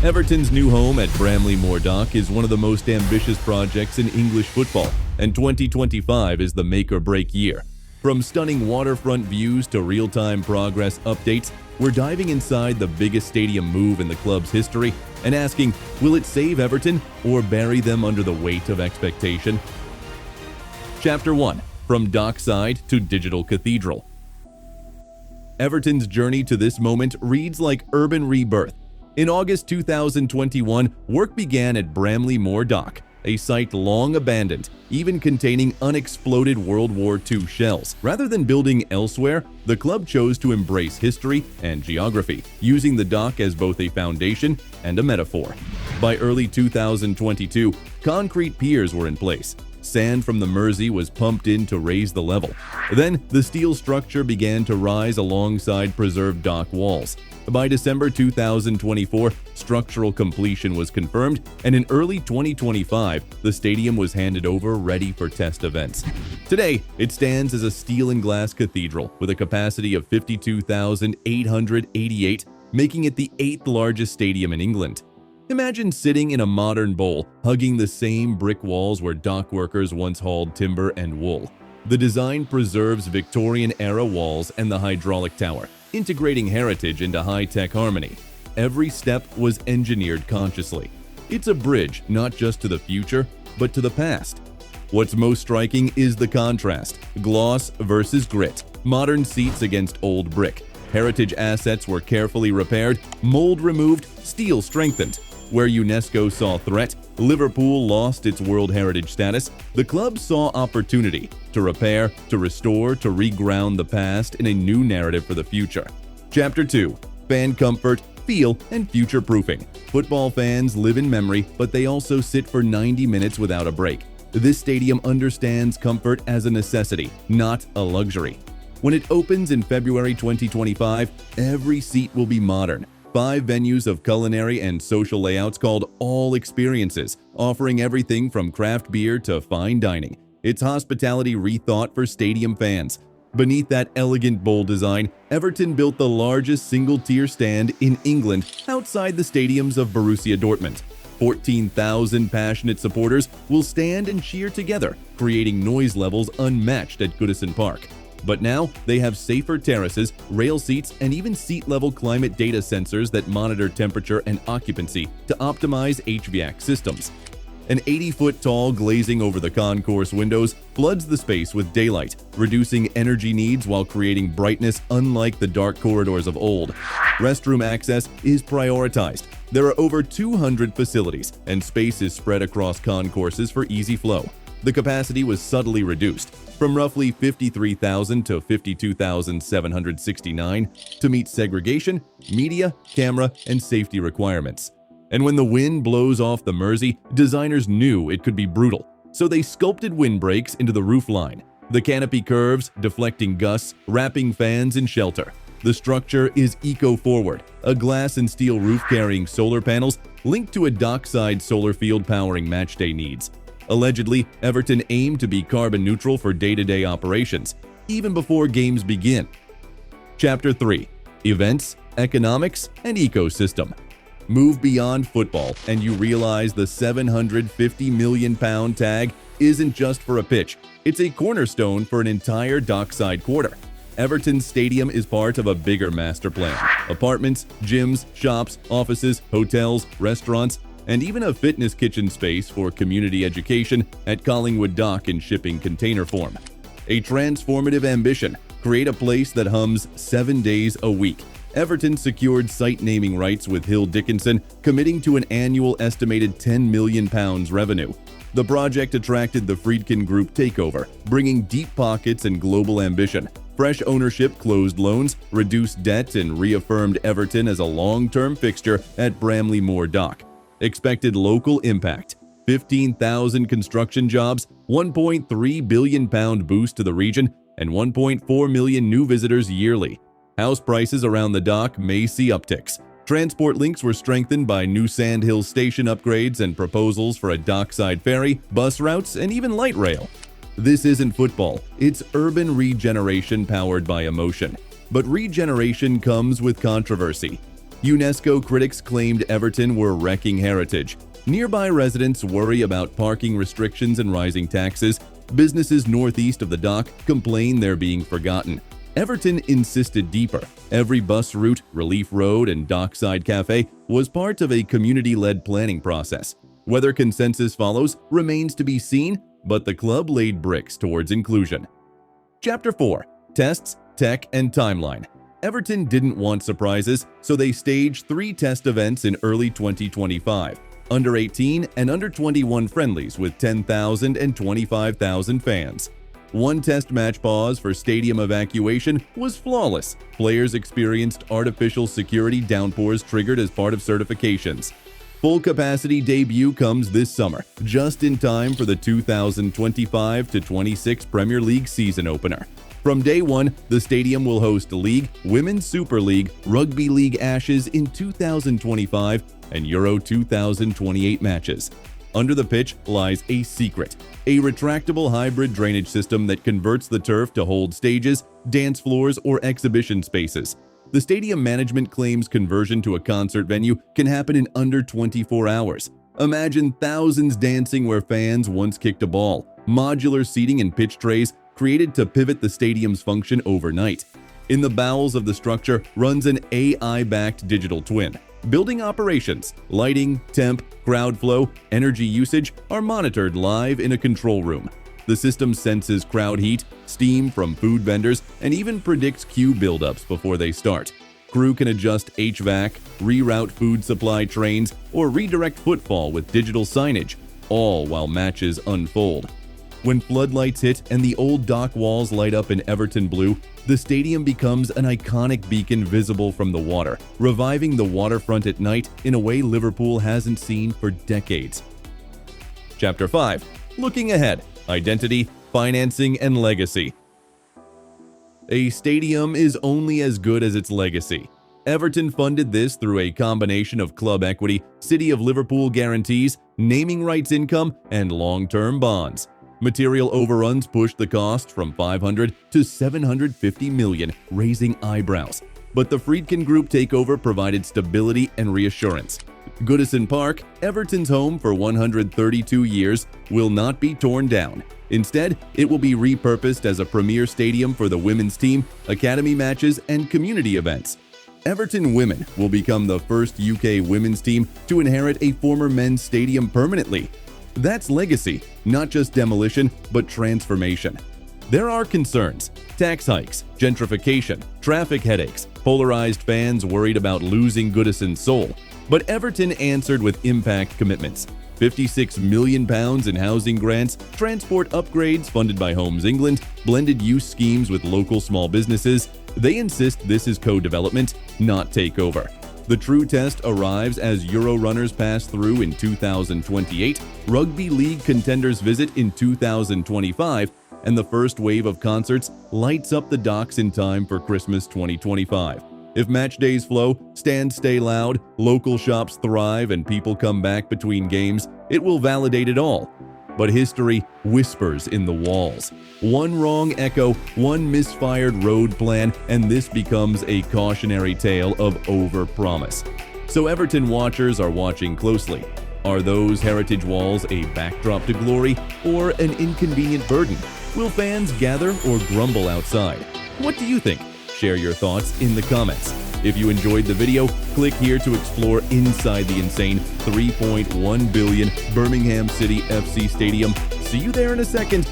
Everton's new home at Bramley-Moore Dock is one of the most ambitious projects in English football, and 2025 is the make-or-break year. From stunning waterfront views to real-time progress updates, we're diving inside the biggest stadium move in the club's history and asking, will it save Everton or bury them under the weight of expectation? Chapter 1. From Dockside to Digital Cathedral. Everton's journey to this moment reads like urban rebirth. In August 2021, work began at Bramley-Moore Dock, a site long abandoned, even containing unexploded World War II shells. Rather than building elsewhere, the club chose to embrace history and geography, using the dock as both a foundation and a metaphor. By early 2022, concrete piers were in place. Sand from the Mersey was pumped in to raise the level. Then, the steel structure began to rise alongside preserved dock walls. By December 2024, structural completion was confirmed, and in early 2025, the stadium was handed over ready for test events. Today, it stands as a steel and glass cathedral with a capacity of 52,888, making it the 8th largest stadium in England. Imagine sitting in a modern bowl, hugging the same brick walls where dock workers once hauled timber and wool. The design preserves Victorian-era walls and the hydraulic tower, integrating heritage into high-tech harmony. Every step was engineered consciously. It's a bridge not just to the future, but to the past. What's most striking is the contrast: gloss versus grit, modern seats against old brick. Heritage assets were carefully repaired, mold removed, steel strengthened. Where UNESCO saw threat, Liverpool lost its World Heritage status, the club saw opportunity to repair, to restore, to reground the past in a new narrative for the future. Chapter 2. Fan comfort, feel, and future-proofing. Football fans live in memory, but they also sit for 90 minutes without a break. This stadium understands comfort as a necessity, not a luxury. When it opens in February 2025, every seat will be modern. 5 venues of culinary and social layouts called All Experiences, offering everything from craft beer to fine dining. It's hospitality rethought for stadium fans. Beneath that elegant bowl design, Everton built the largest single-tier stand in England outside the stadiums of Borussia Dortmund. 14,000 passionate supporters will stand and cheer together, creating noise levels unmatched at Goodison Park. But now, they have safer terraces, rail seats, and even seat-level climate data sensors that monitor temperature and occupancy to optimize HVAC systems. An 80-foot-tall glazing over the concourse windows floods the space with daylight, reducing energy needs while creating brightness unlike the dark corridors of old. Restroom access is prioritized. There are over 200 facilities, and space is spread across concourses for easy flow. The capacity was subtly reduced, from roughly 53,000 to 52,769, to meet segregation, media, camera, and safety requirements. And when the wind blows off the Mersey, designers knew it could be brutal, so they sculpted windbreaks into the roofline. The canopy curves, deflecting gusts, wrapping fans in shelter. The structure is eco-forward, a glass and steel roof carrying solar panels linked to a dockside solar field powering matchday needs. Allegedly, Everton aimed to be carbon neutral for day-to-day operations, even before games begin. Chapter 3. Events, Economics, and Ecosystem. Move beyond football, and you realize the £750 million tag isn't just for a pitch. It's a cornerstone for an entire dockside quarter. Everton Stadium is part of a bigger master plan. Apartments, gyms, shops, offices, hotels, restaurants, and even a fitness kitchen space for community education at Collingwood Dock in shipping container form. A transformative ambition: create a place that hums 7 days a week. Everton secured site naming rights with Hill Dickinson, committing to an annual estimated £10 million revenue. The project attracted the Friedkin Group takeover, bringing deep pockets and global ambition. Fresh ownership closed loans, reduced debt, and reaffirmed Everton as a long-term fixture at Bramley-Moore Dock. Expected local impact: 15,000 construction jobs, £1.3 billion boost to the region, and 1.4 million new visitors yearly. House prices around the dock may see upticks. Transport links were strengthened by new Sand Hill station upgrades and proposals for a dockside ferry, bus routes, and even light rail. This isn't football, it's urban regeneration powered by emotion. But regeneration comes with controversy. UNESCO critics claimed Everton were wrecking heritage. Nearby residents worry about parking restrictions and rising taxes. Businesses northeast of the dock complain they're being forgotten. Everton insisted deeper. Every bus route, Relief Road, and Dockside Cafe was part of a community-led planning process. Whether consensus follows remains to be seen, but the club laid bricks towards inclusion. Chapter 4. Tests, Tech, and Timeline. Everton didn't want surprises, so they staged 3 test events in early 2025. Under 18 and under 21 friendlies with 10,000 and 25,000 fans. One test match pause for stadium evacuation was flawless. Players experienced artificial security downpours triggered as part of certifications. Full capacity debut comes this summer, just in time for the 2025-26 Premier League season opener. From day one, the stadium will host League, Women's Super League, Rugby League Ashes in 2025, and Euro 2028 matches. Under the pitch lies a secret, a retractable hybrid drainage system that converts the turf to hold stages, dance floors, or exhibition spaces. The stadium management claims conversion to a concert venue can happen in under 24 hours. Imagine thousands dancing where fans once kicked a ball. Modular seating and pitch trays created to pivot the stadium's function overnight. In the bowels of the structure runs an AI-backed digital twin. Building operations, lighting, temp, crowd flow, energy usage are monitored live in a control room. The system senses crowd heat, steam from food vendors, and even predicts queue buildups before they start. Crew can adjust HVAC, reroute food supply trains, or redirect footfall with digital signage, all while matches unfold. When floodlights hit and the old dock walls light up in Everton blue, the stadium becomes an iconic beacon visible from the water, reviving the waterfront at night in a way Liverpool hasn't seen for decades. Chapter 5. Looking ahead. Identity, Financing, and Legacy. A stadium is only as good as its legacy. Everton funded this through a combination of club equity, City of Liverpool guarantees, naming rights income, and long-term bonds. Material overruns pushed the cost from $500 to $750 million, raising eyebrows. But the Friedkin Group takeover provided stability and reassurance. Goodison Park, Everton's home for 132 years, will not be torn down. Instead, it will be repurposed as a premier stadium for the women's team, academy matches, and community events. Everton Women will become the first UK women's team to inherit a former men's stadium permanently. That's legacy, not just demolition, but transformation. There are concerns: tax hikes, gentrification, traffic headaches, polarized fans worried about losing Goodison's soul. But Everton answered with impact commitments: £56 million in housing grants, transport upgrades funded by Homes England, blended use schemes with local small businesses. They insist this is co-development, not takeover. The true test arrives as Euro runners pass through in 2028, Rugby League contenders visit in 2025, and the first wave of concerts lights up the docks in time for Christmas 2025. If match days flow, stands stay loud, local shops thrive, and people come back between games, it will validate it all. But history whispers in the walls. One wrong echo, one misfired road plan, and this becomes a cautionary tale of overpromise. So Everton watchers are watching closely. Are those heritage walls a backdrop to glory or an inconvenient burden? Will fans gather or grumble outside? What do you think? Share your thoughts in the comments. If you enjoyed the video, click here to explore inside the insane $3.1 billion Birmingham City FC Stadium. See you there in a second.